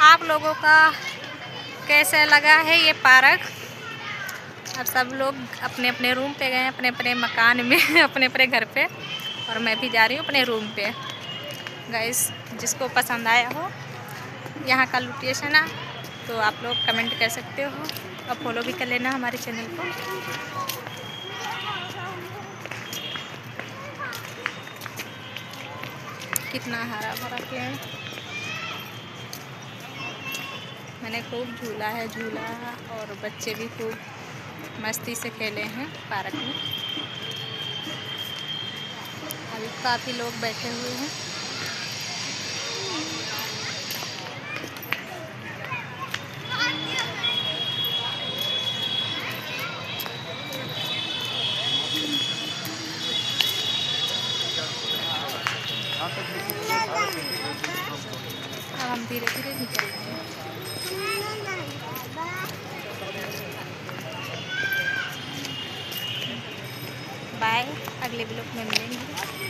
आप लोगों का कैसे लगा है ये पार्क। अब सब लोग अपने अपने रूम पे गए, अपने अपने मकान में अपने अपने घर पे, और मैं भी जा रही हूँ अपने रूम पे। गाइस, जिसको पसंद आया हो यहाँ का लोकेशन है तो आप लोग कमेंट कर सकते हो और फॉलो भी कर लेना हमारे चैनल को। कितना हरा भरा पेड़। मैंने खूब झूला है झूला, और बच्चे भी खूब मस्ती से खेले हैं पार्क में। अभी काफ़ी लोग बैठे हुए हैं। अब हम धीरे धीरे निकल रहे हैं। बाय, अगले ब्लॉग में मिलेंगे।